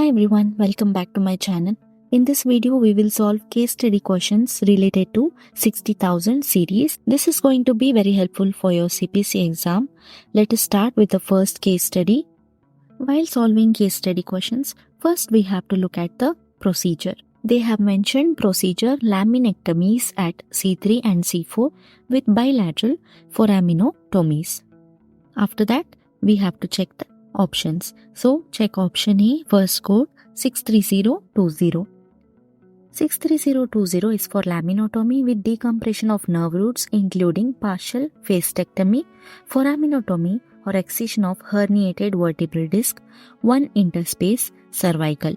Hi everyone, welcome back to my channel. In this video, we will solve case study questions related to 60,000 series. This is going to be very helpful for your CPC exam. Let us start with the first case study. While solving case study questions, first we have to look at the procedure. They have mentioned procedure laminectomies at C3 and C4 with bilateral foraminotomies. After that, we have to check the options. So, check option A, first code 63020. 63020 is for laminotomy with decompression of nerve roots including partial fascectomy, foraminotomy or excision of herniated vertebral disc, one interspace cervical.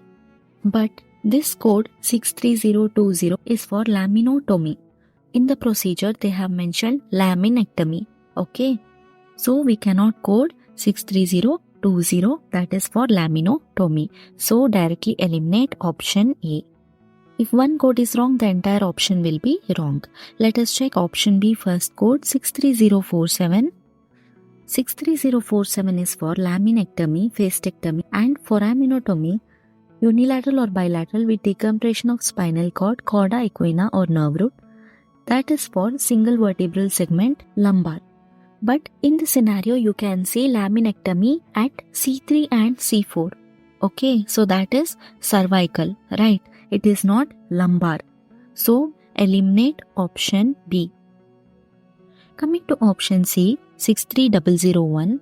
But this code 63020 is for laminotomy. In the procedure, they have mentioned laminectomy. Okay. So, we cannot code 63020, that is for laminotomy. So, directly eliminate option A. If one code is wrong, the entire option will be wrong. Let us check option B, first code 63047. 63047 is for laminectomy, fascectomy and foraminotomy, unilateral or bilateral with decompression of spinal cord, cauda equina or nerve root. That is for single vertebral segment, lumbar. But in the scenario, you can say laminectomy at C3 and C4. Okay, so that is cervical, right? It is not lumbar. So, eliminate option B. Coming to option C, 63001.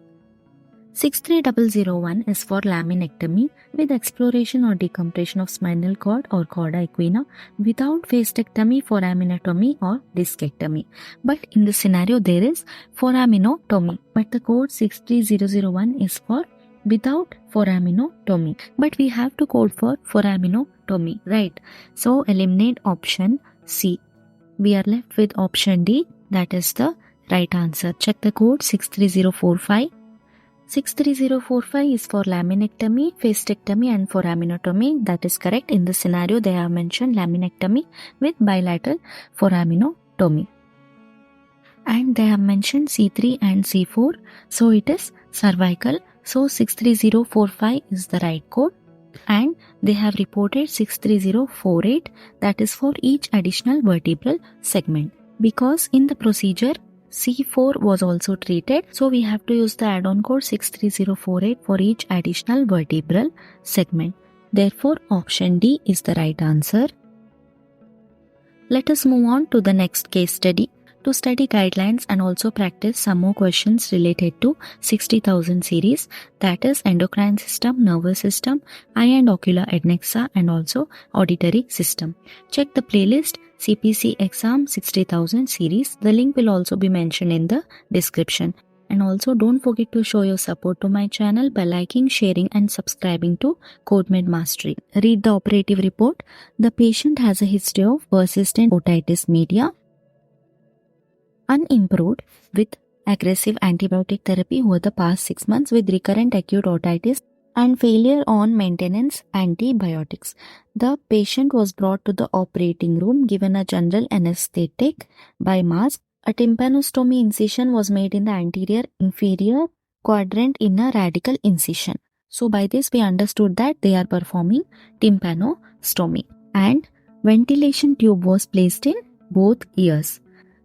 63001 is for laminectomy with exploration or decompression of spinal cord or cauda equina without fascectomy, foraminotomy or discectomy. But in this scenario, there is foraminotomy. But the code 63001 is for without foraminotomy. But we have to code for foraminotomy, right? So, eliminate option C. We are left with option D. That is the right answer. Check the code 63045. 63045 is for laminectomy, fascectomy and foraminotomy. That is correct. In this scenario, they have mentioned laminectomy with bilateral foraminotomy. And they have mentioned C3 and C4. So, it is cervical. So, 63045 is the right code. And they have reported 63048. That is for each additional vertebral segment. Because in the procedure, C4 was also treated, so we have to use the add-on code 63048 for each additional vertebral segment. Therefore, option D is the right answer. Let us move on to the next case study. To study guidelines and also practice some more questions related to 60,000 series, that is endocrine system, nervous system, eye and ocular adnexa and also auditory system. Check the playlist CPC Exam 60,000 series. The link will also be mentioned in the description. And also don't forget to show your support to my channel by liking, sharing and subscribing to CodeMed Mastery. Read the operative report. The patient has a history of persistent otitis media, unimproved with aggressive antibiotic therapy over the past 6 months with recurrent acute otitis and failure on maintenance antibiotics. The patient was brought to the operating room, given a general anesthetic by mask. A tympanostomy incision was made in the anterior inferior quadrant in a radical incision. So by this we understood that they are performing tympanostomy. And ventilation tube was placed in both ears.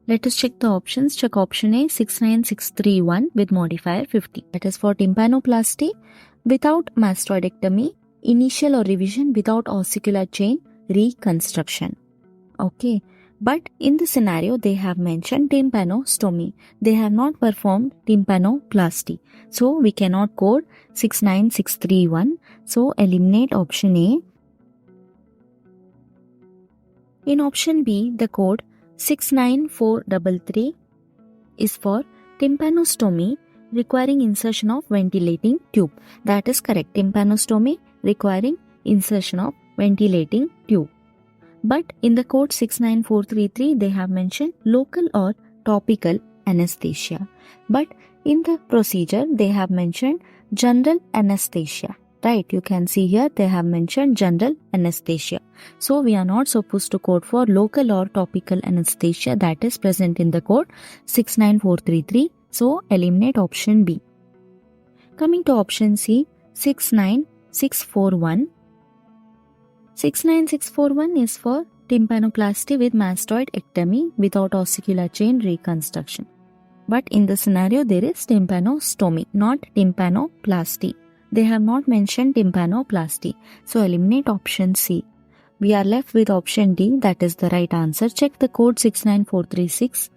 Let us check the options. Check option A 69631 with modifier 50. That is for tympanoplasty without mastoidectomy, initial or revision without ossicular chain reconstruction. Okay. But in the scenario, they have mentioned tympanostomy. They have not performed tympanoplasty. So, we cannot code 69631. So, eliminate option A. In option B, the code 69433 is for tympanostomy requiring insertion of ventilating tube. That is correct. Tympanostomy requiring insertion of ventilating tube. But in the code 69433, they have mentioned local or topical anesthesia. But in the procedure, they have mentioned general anesthesia. Right, you can see here they have mentioned general anesthesia. So we are not supposed to code for local or topical anesthesia that is present in the code 69433. So eliminate option B. Coming to option C, 69641. 69641 is for tympanoplasty with mastoidectomy without ossicular chain reconstruction. But in the scenario, there is tympanostomy, not tympanoplasty. They have not mentioned tympanoplasty. So eliminate option C. We are left with option D, that is the right answer. Check the code 69436.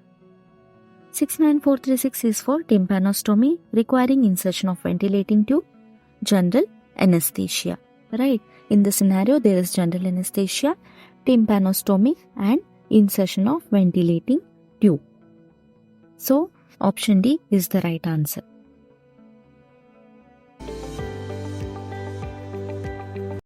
69436 is for tympanostomy requiring insertion of ventilating tube, general anesthesia. Right? In the scenario, there is general anesthesia, tympanostomy and insertion of ventilating tube. So, option D is the right answer.